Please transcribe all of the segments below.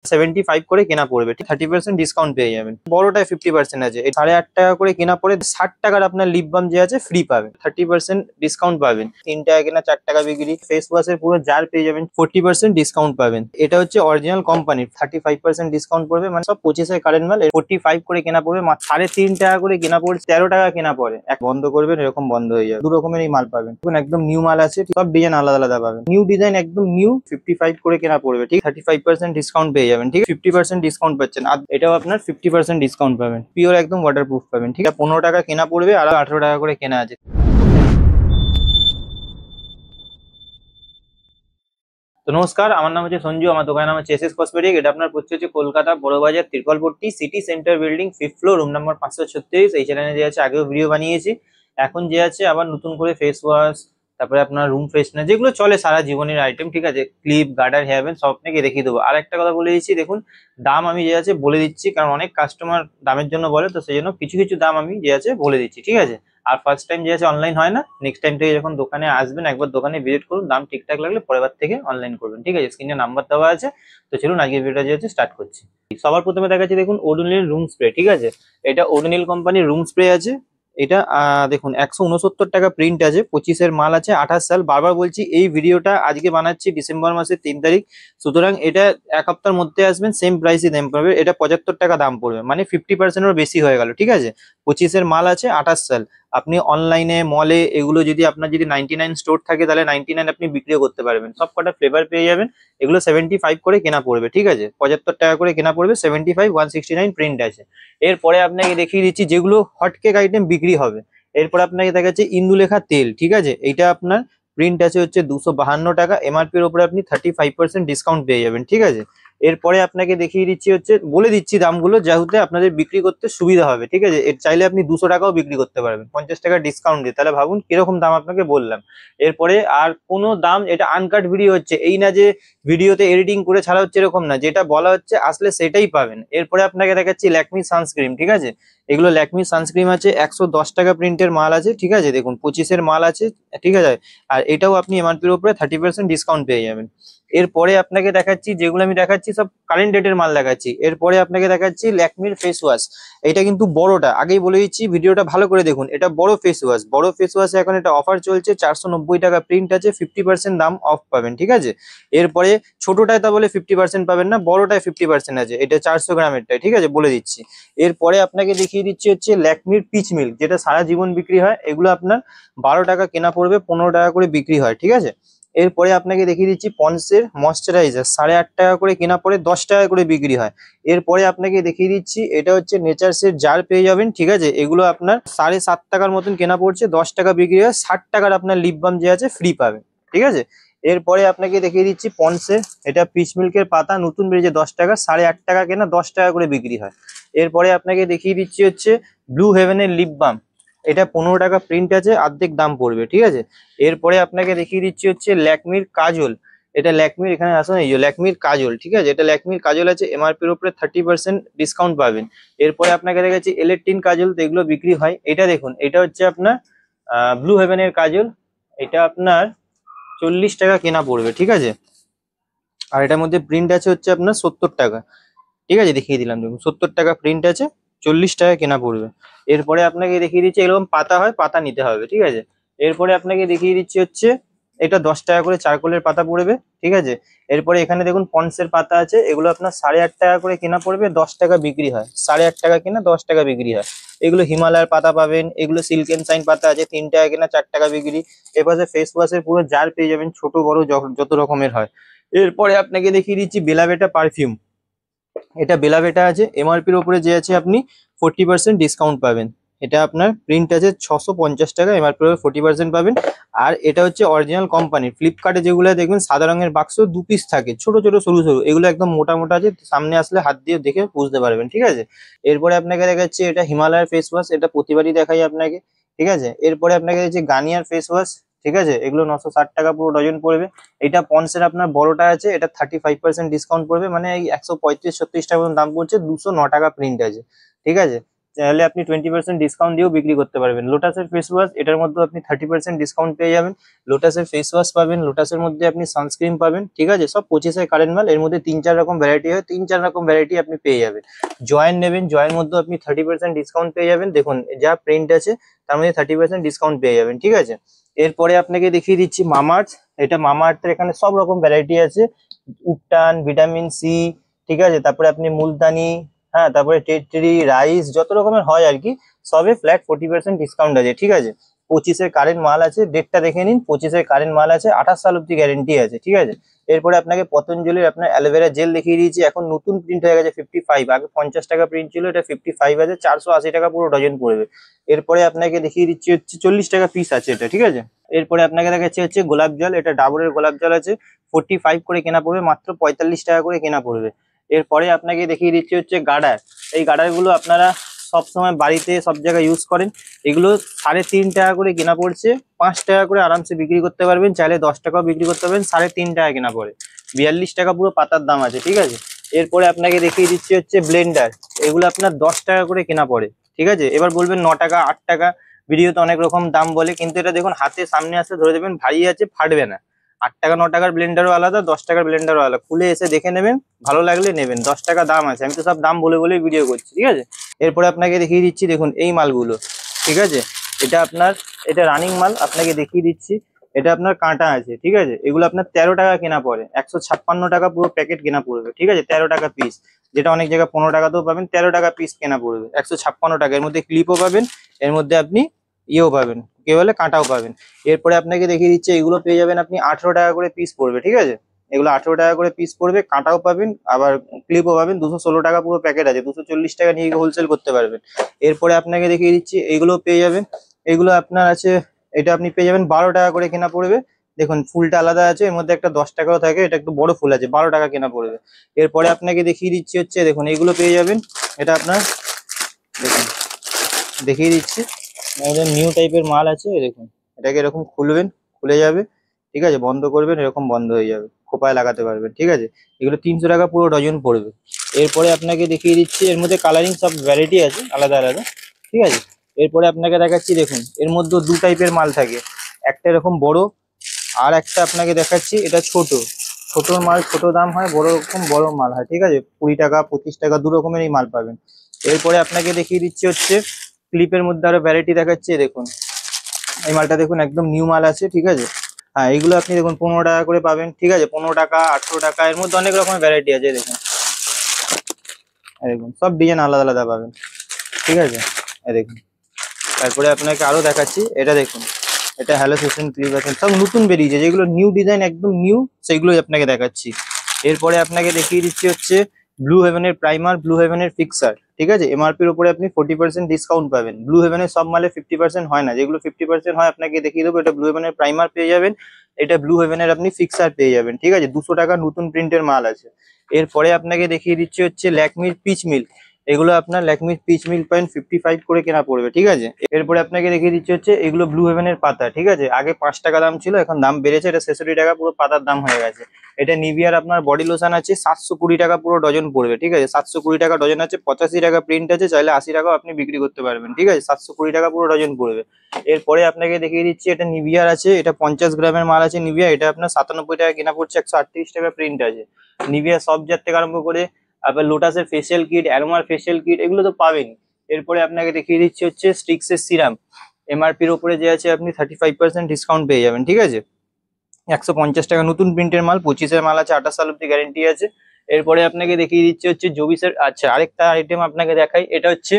75 করে কেনা পড়বে, 30% ডিসকাউন্ট পেয়ে যাবেন। বড়টায় 50% আছে, 8.5 টাকা করে কেনা পড়ে 60 টাকার আপনার লিপ বাম যে আছে ফ্রি পাবেন, 30% ডিসকাউন্ট পাবেন। 3 টাকা কেনা 4 টাকা বিক্রি। ফেস ওয়াশের পুরো জার পেয়ে যাবেন, 40% ডিসকাউন্ট পাবেন। এটা হচ্ছে অরিজিনাল কোম্পানির, 35% ডিসকাউন্ট পড়বে, মানে সব 25 এর কারেন্ট মাল। 45 করে কেনা পড়বে, 3.5 টাকা করে কেনা পড়ে 13 টাকা কেনা পড়ে। এক বন্ধ করবেন এরকম বন্ধ হয়ে যাবে। দু রকমের এই মাল পাবেন, একদম নিউ মাল আছে, সব ডিজাইন আলাদা আলাদা পাবেন। নিউ ডিজাইন একদম নিউ, 55 করে কেনা পড়বে, ঠিক 35% ডিসকাউন্ট পেয়ে যাবেন, ঠিক 50% ডিসকাউন্ট পাচ্ছেন। আর এটাও আপনার 50% ডিসকাউন্ট পাবেন, পিওর একদম ওয়াটারপ্রুফ পাবেন, ঠিক আছে। 15 টাকা কেনা পড়বে আর 18 টাকা করে কেনা আছে। তো নমস্কার, আমার নাম হচ্ছে সঞ্জু, আমার দোকানের নাম হচ্ছে এসএস কসমেটিক। এটা আপনার পড়ছে হচ্ছে Kolkata Burrabazar Trikolpatti city centre building, 5th floor, room number 536। এই চ্যানেলে যে আছে আগেও ভিডিও বানিয়েছি, এখন যে আছে আবার নতুন করে ফেস ওয়াশ, তারপরে আপনার রুম ফ্রেশনার, যেগুলো চলে সারা জীবনের আইটেম, ঠিক আছে, ক্লিপ, গার্ডার, হেয়ার ব্যান্ড, সব আপনাকে দেখিয়ে দেবো। আর একটা কথা বলে দিচ্ছি, দেখুন দাম আমি যে আছে বলে দিচ্ছি, কারণ অনেক কাস্টমার দামের জন্য বলে, তো সেই জন্য কিছু কিছু দাম আমি যে আছে বলে দিচ্ছি, ঠিক আছে। আর ফার্স্ট টাইম যে আছে অনলাইন হয় না, নেক্সট টাইম থেকে যখন দোকানে আসবেন একবার দোকানে ভিজিট করুন, দাম ঠিকঠাক লাগলে পরের বার থেকে অনলাইন করবেন, ঠিক আছে। স্ক্রিনে নাম্বার দেওয়া আছে। তো চলুন আজকে ভিডিওটা যে আছে স্টার্ট করছি। সবার প্রথমে দেখাচ্ছি, দেখুন ওডোনিল রুম স্প্রে, ঠিক আছে। এটা ওডোনিল কোম্পানির রুম স্প্রে আছে। এটা দেখুন 169 টাকা প্রিন্ট আছে, 25-এর মাল আছে, 28 সাল। বারবার বলছি এই ভিডিওটা আজকে বানাচ্ছি ডিসেম্বর মাসের 3 তারিখ, সুতরাং এটা এক সপ্তাহের মধ্যে আসবেন, সেম প্রাইসে দাম পাবে। এটা 75 টাকা দাম পড়বে, মানে 50%-এরও বেশি হয়ে গেল, ঠিক আছে। 25-এর মাল আছে, 28 সাল। আপনি অনলাইনে, মলে, এগুলো যদি আপনার যদি 99 স্টোর থাকে, তাহলে 99 আপনি বিক্রিও করতে পারবেন। সব কটা ফ্লেভার পেয়ে যাবেন। এগুলো 75 করে কেনা পড়বে, ঠিক আছে। 75 টাকা করে কেনা পড়বে, 75, 169 প্রিন্ট আছে। এরপরে আপনাকে দেখিয়ে দিচ্ছি যেগুলো হটকেক আইটেম বিক্রি হবে। এরপর আপনাকে দেখাচ্ছি ইন্দুলেখা তেল, ঠিক আছে। এইটা আপনার প্রিন্ট আছে হচ্ছে 252 টাকা, এমআরপির উপরে আপনি 35% ডিসকাউন্ট পেয়ে যাবেন, ঠিক আছে। এরপরে আপনাকে দেখিয়ে দিচ্ছি হচ্ছে, বলে দিচ্ছি দামগুলো, যাতে আপনাদের বিক্রি করতে সুবিধা হবে, ঠিক আছে। এর চাইলে আপনি 200 টাকাও বিক্রি করতে পারবেন 50 টাকা ডিসকাউন্ট দিয়ে, তাহলে ভাবুন কিরকম দাম আপনাকে বললাম। এরপরে আর কোনো দাম, এটা আনকাট ভিডিও হচ্ছে, এই না যে ভিডিওতে এডিটিং করে ছাড়া হচ্ছে, এরকম না, যেটা বলা হচ্ছে আসলে সেটাই পাবেন। এরপরে আপনাকে দেখাচ্ছি ল্যাকমি সানস্ক্রিন, ঠিক আছে। এগুলো ল্যাকমি সানস্ক্রিন আছে, 110 টাকা প্রিন্টের মাল আছে, ঠিক আছে। দেখুন 25-এর মাল আছে, ঠিক আছে। আর এটাও আপনি এমআরপির উপরে 30% ডিসকাউন্ট পেয়ে যাবেন। এরপরে আপনাকে দেখাচ্ছি, যেগুলো আমি দেখাচ্ছি সব কারেন্ট ডেটের মাল দেখাচ্ছি। এরপরে আপনাকে দেখাচ্ছি ল্যাকমির ফেস ওয়াশ। এটা কিন্তু বড়টা, আগেই বলে দিচ্ছি, ভিডিওটা ভালো করে দেখুন। এটা বড় ফেস ওয়াশ, বড় ফেস ওয়াশে এখন এটা অফার চলছে, 490 টাকা প্রিন্ট আছে, 50% দাম অফ পাবেন, ঠিক আছে। এরপরে ছোটটায় তা বলে 50% পাবেন না, বড়টায় 50% আছে, এটা 400 গ্রামেরটাই, ঠিক আছে, বলে দিচ্ছি। এরপরে আপনাকে দেখিয়ে দিচ্ছি হচ্ছে ল্যাকমির পিচ মিল্ক, যেটা সারা জীবন বিক্রি হয়। এগুলো আপনার 12 টাকা কেনা পড়বে, 15 টাকা করে বিক্রি হয়, ঠিক আছে। এরপরে আপনাকে দেখিয়ে দিচ্ছি পন্ডসের ময়শ্চারাইজার, 8.5 টাকা করে কেনা পড়ে, 10 টাকা করে বিক্রি হয়। এরপরে আপনাকে দেখিয়ে দিচ্ছি, এটা হচ্ছে নেচারসের জার পেয়ে যাবেন, ঠিক আছে। এগুলো আপনার 7.5 টাকার মতন কেনা পড়ছে, 10 টাকা বিক্রি হয়, 60 টাকার আপনার লিপ বাম যে আছে ফ্রি পাবেন, ঠিক আছে। এরপরে আপনাকে দেখিয়ে দিচ্ছি পন্ডসের, এটা পিচ মিল্কের পাতা নতুন বেরিয়েছে, 10 টাকা, 8.5 টাকা কেনা, 10 টাকা করে বিক্রি হয়। এরপরে আপনাকে দেখিয়ে দিচ্ছি হচ্ছে ব্লু হেভেনের লিপ বাম। এটা 15 টাকা প্রিন্ট আছে, অর্ধেক দাম পড়বে, ঠিক আছে। এরপরে আপনাকে দেখিয়ে দিচ্ছি হচ্ছে ল্যাকমির কাজল। এটা ল্যাকমির, এখানে আসুন, এই যে ল্যাকমির কাজল, ঠিক আছে। এটা ল্যাকমির কাজল আছে, এমআরপির উপরে 30% ডিসকাউন্ট পাবেন। এরপরে আপনাকে দেখাচ্ছি এলেকট্রিন কাজল, তো এগুলো বিক্রি হয়। এটা দেখুন, এটা হচ্ছে আপনার ব্লু হেভেনের কাজল। এটা আপনার 40 টাকা কেনা পড়বে, ঠিক আছে। আর এটার মধ্যে প্রিন্ট আছে হচ্ছে আপনার 70 টাকা, ঠিক আছে, দেখিয়ে দিলাম, দেখুন 70 টাকা প্রিন্ট আছে, 40 টাকা কেনা পড়বে। এরপরে আপনাকে দেখিয়ে দিচ্ছি, এরকম পাতা হয়, পাতা নিতে হবে, ঠিক আছে। এরপরে আপনাকে দেখিয়ে দিচ্ছি হচ্ছে, এটা 10 টাকা করে চারকোলের পাতা পড়বে, ঠিক আছে। এরপরে এখানে দেখুন পন্ডসের পাতা আছে, এগুলো আপনার 8.5 টাকা করে কেনা পড়বে, 10 টাকা বিক্রি হয়, 8.5 টাকা কেনা, 10 টাকা বিক্রি হয়। এগুলো হিমালয়ের পাতা পাবেন, এগুলো সিল্ক এন্ড শাইন পাতা আছে, 3 টাকা কেনা, 4 টাকা বিক্রি। এপাশে ফেস ওয়াশের পুরো জার পেয়ে যাবেন, ছোট বড় যত রকমের হয়। এরপরে আপনাকে দেখিয়ে দিচ্ছি বেলাভেটা পারফিউম। এটা বেলাভেটা আছে, এমআরপির উপরে যে আছে আপনি 40% ডিসকাউন্ট পাবেন। এটা আপনার প্রিন্ট আছে 650 টাকা, এমআরপির উপরে 40% পাবেন। আর এটা হচ্ছে অরিজিনাল কোম্পানি। ফ্লিপকার্টে যেগুলো দেখবেন সাদা রঙের বাক্স 2 পিস থাকে, ছোট ছোট সরু সরু, এগুলো একদম মোটা মোটা আছে, সামনে আসলে হাত দিয়ে দেখে বুঝতে পারবেন, ঠিক আছে। এরপরে আপনাকে দেখাচ্ছি এটা হিমালয়ের ফেস ওয়াশ, এটা প্রতিবারই দেখাই আপনাকে, ঠিক আছে। এরপরে আপনাকে দেখাচ্ছি গার্নিয়ার ফেস ওয়াশ, ঠিক আছে। এগুলো 960 টাকা পুরো ডজন পড়বে। এটা পন্ডসের আপনার বড়টা আছে, এটা 35% ডিসকাউন্ট পড়বে, মানে এই 135-36 টাকা মতন দাম পড়ছে, 209 টাকা প্রিন্ট আছে, ঠিক আছে। চাইলে আপনি 20% ডিসকাউন্ট দিয়েও বিক্রি করতে পারবেন। লোটাসের ফেস ওয়াশ, এটার মধ্যে আপনি 30% ডিসকাউন্ট পেয়ে যাবেন। লোটাসের ফেস ওয়াশ পাবেন, লোটাসের মধ্যে আপনি সানস্ক্রিন পাবেন, ঠিক আছে, সব 25-এর কারেন্ট মাল। এর মধ্যে 3-4 রকম ভ্যারাইটি হয়, 3-4 রকম ভ্যারাইটি আপনি পেয়ে যাবেন। জয়েন নেবেন, জয়ের মধ্যে আপনি 30% ডিসকাউন্ট পেয়ে যাবেন। দেখুন যা প্রিন্ট আছে তার মধ্যে 30% ডিসকাউন্ট পেয়ে যাবেন, ঠিক আছে। এরপরে আপনাকে দেখিয়ে দিচ্ছি মামাআর্থ। এটা মামাআর্থের এখানে সব রকম ভ্যারাইটি আছে, উপটান, ভিটামিন সি, ঠিক আছে, তারপরে আপনি মুলতানি, হ্যাঁ, তারপরে টেট্রি, রাইস, যত রকমের হয় আর কি, সবে ফ্ল্যাট 40% ডিসকাউন্ট আছে, ঠিক আছে। 25-এর কারেন্ট মাল আছে, ডেটটা দেখে নিন, 25-এর কারেন্ট মাল আছে, 28 সাল অব্দি গ্যারেন্টি আছে, ঠিক আছে। এরপরে আপনাকে পতঞ্জলির আপনার অ্যালোভেরা জেল দেখিয়ে দিয়েছি, এখন নতুন প্রিন্ট হয়ে গেছে 55, আগে 50 টাকা প্রিন্ট ছিল, এটা 55 আছে, 480 টাকা পুরো ডজন পড়বে। এরপরে আপনাকে দেখিয়ে দিচ্ছি হচ্ছে 40 টাকা পিস আছে এটা, ঠিক আছে। এরপরে আপনাকে দেখাচ্ছি হচ্ছে গোলাপ জল, এটা ডাবরের গোলাপ জল আছে, 45 করে কেনা পড়বে, মাত্র 45 টাকা করে কেনা পড়বে। এরপরে আপনাকে দেখিয়ে দিচ্ছি হচ্ছে গার্ডার। এই গার্ডারগুলো আপনারা সবসময় বাড়িতে সব জায়গায় ইউজ করেন। এগুলো 3.5 টাকা করে কেনা পড়ছে, 5 টাকা করে আরামসে বিক্রি করতে পারবেন, চাইলে 10 টাকাও বিক্রি করতে পারবেন, 3.5 টাকা কেনা পড়ে, 42 টাকা পুরো পাতার দাম আছে, ঠিক আছে। এরপরে আপনাকে দেখিয়ে দিচ্ছি হচ্ছে ব্লেন্ডার, এগুলো আপনার 10 টাকা করে কেনা পড়ে, ঠিক আছে। এবার বলবেন 9 টাকা 8 টাকা, ভিডিওতে অনেক রকম দাম বলে, কিন্তু এটা দেখুন হাতে সামনে আসে ধরে দেবেন, ভারী আছে, ফাটবে না। 8 টাকা 9 টাকার ব্লেন্ডারও আলাদা, 10 টাকার ব্লেন্ডারও আলাদা, খুলে এসে দেখে নেবেন, ভালো লাগলে নেবেন, 10 টাকা দাম আছে, আমি তো সব দাম বলে বলে ভিডিও করছি, ঠিক আছে। এরপরে আপনাকে দেখিয়ে দিচ্ছি, দেখুন এই মালগুলো, ঠিক আছে, এটা আপনার, এটা রানিং মাল, আপনাকে দেখিয়ে দিচ্ছি, এটা আপনার কাঁটা আছে, ঠিক আছে। এগুলো আপনার 13 টাকা কেনা পড়ে, 156 টাকা পুরো প্যাকেট কেনা পড়বে, ঠিক আছে, 13 টাকা পিস, যেটা অনেক জায়গায় 15 টাকাতেও পাবেন, 13 টাকা পিস কেনা পড়বে, 156 টাকা। এর মধ্যে ক্লিপও পাবেন, এর মধ্যে আপনি ইয়েও পাবেন, কি বলে, কাঁটাও পাবেন। এরপরে আপনাকে দেখিয়ে দিচ্ছে, এগুলো পেয়ে যাবেন আপনি 18 টাকা করে পিস পড়বে, ঠিক আছে। এগুলো 18 টাকা করে পিস পড়বে, কাঁটাও পাবেন, আবার ক্লিপও পাবেন, 216 টাকা পুরো প্যাকেট আছে, 240 টাকা নিয়ে হোলসেল করতে পারবেন। এরপরে আপনাকে দেখিয়ে দিচ্ছি, এগুলো পেয়ে যাবেন, এগুলো আপনার আছে, এটা আপনি পেয়ে যাবেন 12 টাকা করে কেনা পড়বে। দেখুন ফুলটা আলাদা আছে, এর মধ্যে একটা 10 টাকাও থাকে, এটা একটু বড় ফুল আছে, 12 টাকা কেনা পড়বে। এরপরে আপনাকে দেখিয়ে দিচ্ছি হচ্ছে, দেখুন এগুলো পেয়ে যাবেন, এটা আপনার, দেখুন দেখিয়ে দিচ্ছি, আমাদের নিউ টাইপের মাল আছে, এই দেখুন, এটাকে এরকম খুলবেন, খুলে যাবে, ঠিক আছে, বন্ধ করবেন, এরকম বন্ধ হয়ে যাবে, খোপায় লাগাতে পারবেন, ঠিক আছে। এগুলো 300 টাকা পুরো ডজন পড়বে। এরপরে আপনাকে দেখিয়ে দিচ্ছি, এর মধ্যে কালারিং সব ভ্যারাইটি আছে আলাদা আলাদা, ঠিক আছে। এরপরে আপনাকে দেখাচ্ছি, দেখুন এর মধ্যে 2 টাইপের মাল থাকে, একটা এরকম বড়, আর একটা আপনাকে দেখাচ্ছি, এটা ছোট। ছোট মাল ছোট দাম হয়, বড় রকম বড় মাল হয়, ঠিক আছে, 20 টাকা 25 টাকা 2 রকমের এই মাল পাবেন। এরপরে আপনাকে দেখিয়ে দিচ্ছি হচ্ছে ক্লিপের মধ্যে আরো ভ্যারাইটি দেখাচ্ছে, দেখুন এই মালটা দেখুন একদম নিউ মাল আছে, ঠিক আছে। হ্যাঁ, এগুলো আপনি দেখুন 15 টাকা করে পাবেন, ঠিক আছে, 15 টাকা 18 টাকা, এর মধ্যে অনেক রকমের ভ্যারাইটি আছে, দেখুন এই দেখুন সব ডিজাইন আলাদা আলাদা পাবেন, ঠিক আছে, এই দেখুন। তারপরে আপনাকে আরো দেখাচ্ছি, এটা দেখুন, এটা হ্যালো সেশন ক্লিপ আছে, সব নতুন বেরিয়েছে, যেগুলো নিউ ডিজাইন একদম নিউ, সেগুলোই আপনাকে দেখাচ্ছি। এরপরে আপনাকে দেখিয়ে দিচ্ছি হচ্ছে ব্লু হেভেনের প্রাইমার, ব্লু হেভেনের ফিক্সার, ঠিক আছে, এমআরপির উপরে আপনি 40% ডিসকাউন্ট পাবেন। ব্লু হেভেনের সব মালে 50% হয় না, যেগুলো 50% হয় আপনাকে দেখিয়ে দেবো, এটা ব্লু হেভেনের প্রাইমার পেয়ে যাবেন, এটা ব্লু হেভেনের আপনি ফিক্সার পেয়ে যাবেন, ঠিক আছে, 200 টাকা নতুন প্রিন্টের মাল আছে। এরপরে আপনাকে দেখিয়ে দিচ্ছি হচ্ছে ল্যাকমির পিচ মিল্ক, এগুলো আপনার ল্যাকমির পিচ মিল্ক পয়েন্ট 55 করে কেনা পড়বে, ঠিক আছে। এরপরে আপনাকে দেখিয়ে দিচ্ছি হচ্ছে এগুলো ব্লু হেভেনের পাতা, ঠিক আছে, আগে 5 টাকা দাম ছিল, এখন দাম বেড়েছে, এটা 66 টাকা পুরো পাতার দাম হয়ে গেছে। এটা নিভিয়ার আপনার বডি লোশন আছে, 720 টাকা পুরো ডজন পড়বে, ঠিক আছে, 720 টাকা ডজন আছে, 85 টাকা প্রিন্ট আছে, চাইলে 80 টাকাও আপনি বিক্রি করতে পারবেন, ঠিক আছে, 720 টাকা পুরো ডজন পড়বে। এরপরে আপনাকে দেখিয়ে দিচ্ছি, এটা নিভিয়ার আছে, এটা 50 গ্রামের মাল আছে নিভিয়া, এটা আপনার 97 টাকা কেনা পড়ছে, 138 টাকা প্রিন্ট আছে। নিভিয়া সব জাত থেকে আরম্ভ করে আপনার লোটাসের ফেসিয়াল কিট, অ্যারোমার ফেসিয়াল কিট, এগুলো তো পাবেনই। এরপরে আপনাকে দেখিয়ে দিচ্ছি হচ্ছে স্ট্রিক্সের সিরাম, এমআরপির উপরে যে আছে আপনি 35% ডিসকাউন্ট পেয়ে যাবেন, ঠিক আছে, 150 টাকা নতুন প্রিন্টের মাল, 25-এর মাল আছে, 28 সাল অব্দি গ্যারেন্টি আছে। এরপরে আপনাকে দেখিয়ে দিচ্ছি হচ্ছে জবিসের, আচ্ছা আরেকটা আইটেম আপনাকে দেখাই, এটা হচ্ছে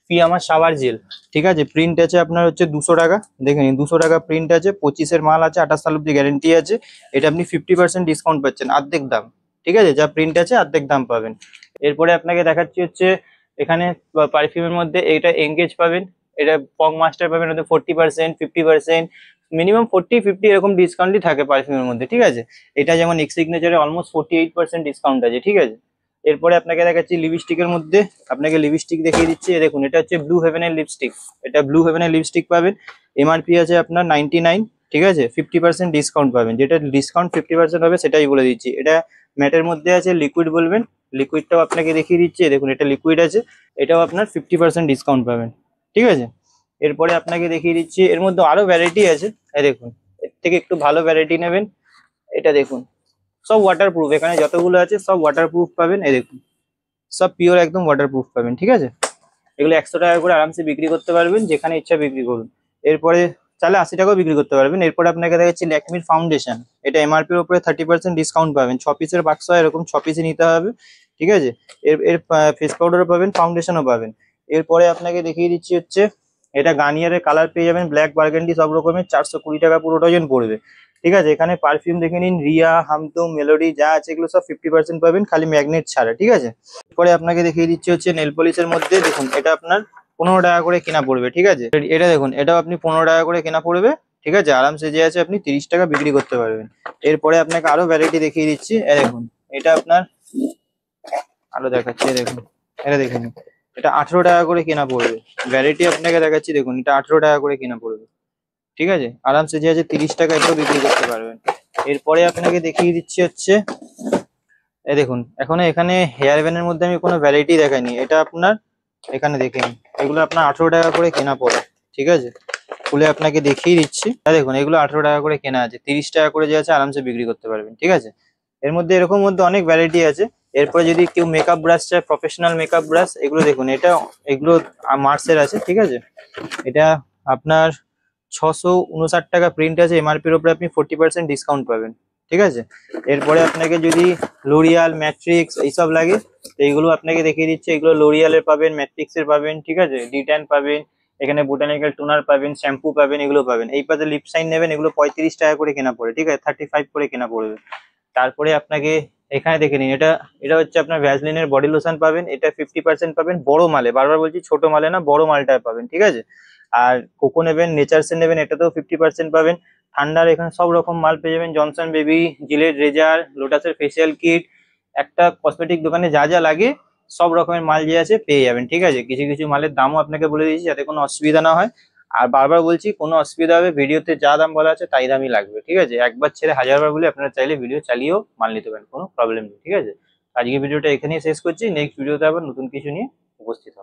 ফিয়ামা শাওয়ার জেল, ঠিক আছে, প্রিন্ট আছে আপনার হচ্ছে 200 টাকা, দেখে নিন 200 টাকা প্রিন্ট আছে, 25-এর মাল আছে, 28 সাল অব্দি গ্যারেন্টি আছে, এটা আপনি 50% ডিসকাউন্ট পাচ্ছেন, অর্ধেক দাম, ঠিক আছে, যা প্রিন্ট আছে অর্ধেক দাম পাবেন। এরপরে আপনাকে দেখাচ্ছি হচ্ছে এখানে পারফিউমের মধ্যে এটা এঙ্গেজ পাবেন, এটা পং মাস্টার পাবেন, ওতে 40% 50%, মিনিমাম 40-50 এরকম ডিসকাউন্টই থাকে পারফিউমের মধ্যে, ঠিক আছে। এটা যেমন এক্স সিগনেচারে অলমোস্ট 48% ডিসকাউন্ট আছে, ঠিক আছে। এরপরে আপনাকে দেখাচ্ছি লিপস্টিকের মধ্যে, আপনাকে লিপস্টিক দেখিয়ে দিচ্ছি, দেখুন এটা হচ্ছে ব্লু হেভেনের লিপস্টিক, এটা ব্লু হেভেনের লিপস্টিক পাবেন, এমআরপি আছে আপনার 99, ঠিক আছে, 50% ডিসকাউন্ট পাবেন, যেটা ডিসকাউন্ট 50% হবে সেটাই বলে দিচ্ছি। এটা ম্যাটের মধ্যে আছে, লিকুইড বলবেন, লিকুইডটাও আপনাকে দেখিয়ে দিচ্ছি, দেখুন এটা লিকুইড আছে, এটাও আপনার 50% ডিসকাউন্ট পাবেন, ঠিক আছে। এরপরে আপনাকে দেখিয়ে দিচ্ছি, এর মধ্যে আরো ভ্যারাইটি আছে, এই দেখুন এর থেকে একটু ভালো ভ্যারাইটি নেবেন, এটা দেখুন সব ওয়াটারপ্রুফ, এখানে যতগুলো আছে সব ওয়াটারপ্রুফ পাবেন, এই দেখুন সব পিওর একদম ওয়াটারপ্রুফ পাবেন, ঠিক আছে। এগুলো 100 টাকা করে আরামসে বিক্রি করতে পারবেন, যেখানে ইচ্ছা বিক্রি করুন। এরপরে চাইলে 80 টাকাও বিক্রি করতে পারবেন। এরপরে আপনাকে দেখাচ্ছি ল্যাকমির ফাউন্ডেশন, এটা এমআরপির উপরে 30% ডিসকাউন্ট পাবেন, 6 পিসের বাক্স হয়, এরকম 6 পিসই নিতে হবে, ঠিক আছে। এর এর ফেস পাউডারও পাবেন, ফাউন্ডেশনও পাবেন। এরপরে আপনাকে দেখিয়ে দিচ্ছি হচ্ছে এটা গার্নিয়ারের কালার পেয়ে যাবেন, ব্ল্যাক বার্গেন্ডি সব রকমের, 420 টাকা পুরো ডজন পড়বে, ঠিক আছে। এখানে পারফিউম দেখে নিন, রিয়া, হামতুম, মেলোডি যা আছে এগুলো সব 50% পাবেন, খালি ম্যাগনেট ছাড়া, ঠিক আছে। এরপরে আপনাকে দেখিয়ে দিচ্ছি হচ্ছে নেল পলিশের মধ্যে, দেখুন এটা আপনার 15 টাকা করে কেনা পড়বে, ঠিক আছে। এটা দেখুন এটাও আপনি 15 টাকা করে কেনা পড়বে, ঠিক আছে, আরামসে যে আছে আপনি 30 টাকা বিক্রি করতে পারবেন। এরপরে আপনাকে আরো ভ্যারাইটি দেখিয়ে দিচ্ছি, দেখুন এটা আপনার আরো দেখাচ্ছি, দেখুন এটা দেখুন, এটা 18 টাকা করে কেনা পড়বে, ভ্যারাইটি আপনাকে দেখাচ্ছি, দেখুন এটা 18 টাকা করে কেনা পড়বে, ঠিক আছে, আরামসে যে আছে 30 টাকা এটাও বিক্রি করতে পারবেন। এরপরে আপনাকে দেখিয়ে দিচ্ছি হচ্ছে এই দেখুন, এখানে হেয়ার ব্যান্ডের মধ্যে আমি কোনো ভ্যারাইটি দেখাইনি, এটা আপনার এখানে দেখে নিন, এগুলো আপনার 18 টাকা করে কেনা পড়ে, ঠিক আছে। খুলে আপনাকে দেখিয়ে দিচ্ছি, দেখুন এগুলো 18 টাকা করে কেনা আছে, 30 টাকা করে যে আছে আরামসে বিক্রি করতে পারবেন, ঠিক আছে। এর মধ্যে এরকম মধ্যে অনেক ভ্যারাইটি আছে। এরপরে যদি কেউ মেকআপ ব্রাশ চায়, প্রফেশনাল মেকআপ ব্রাশ, এগুলো দেখুন এগুলো মার্সের আছে, ঠিক আছে। এটা আপনার 659 টাকা প্রিন্ট আছে, এমআরপির উপরে আপনি 40% ডিসকাউন্ট পাবেন, ঠিক আছে। এরপরে আপনাকে যদি লোরিয়াল, ম্যাট্রিক্স এইসব লাগে, তো এইগুলো আপনাকে দেখিয়ে দিচ্ছে, এগুলো লোরিয়ালের পাবেন, ম্যাট্রিক্সের পাবেন, ঠিক আছে, ডিট্যান পাবেন, এখানে বোটানিক্যাল টোনার পাবেন, শ্যাম্পু পাবেন, এগুলো পাবেন। এই পাশে লিপ শাইন নেবেন, এগুলো 35 টাকা করে কেনা পড়ে, ঠিক আছে, 35 করে কেনা পড়বে। তারপরে আপনাকে এখানে দেখে নিন, এটা এটা হচ্ছে আপনার ভ্যাসলিনের বডি লোশন পাবেন, এটা 50% পাবেন বড় মালে, বারবার বলছি ছোট মালে না, বড় মালটা পাবেন, ঠিক আছে। আর কোকো নেবেন, নেচারসের নেবেন, এটাতেও 50% পাবেন। ঠান্ডার এখানে সব রকম মাল পেয়ে যাবেন, জনসন বেবি, জিলেট রেজার, লোটাসের ফেসিয়াল কিট, একটা কসমেটিক দোকানে যা যা লাগে সব রকমের মাল যে আছে পেয়ে যাবেন, ঠিক আছে। কিছু কিছু মালের দামও আপনাকে বলে দিয়েছি যাতে কোনো অসুবিধা না হয়। আর বারবার বলছি, কোনো অসুবিধা হবে, ভিডিওতে যা দাম বলা আছে তাই দামই লাগবে, ঠিক আছে। একবার ছেড়ে হাজারবার বলে আপনারা চাইলে ভিডিও চালিয়েও মাল নিতে পারেন, কোনো প্রবলেম নেই, ঠিক আছে। আজকে ভিডিওটা এখানেই শেষ করছি, নেক্সট ভিডিওতে আবার নতুন কিছু নিয়ে উপস্থিত হবো।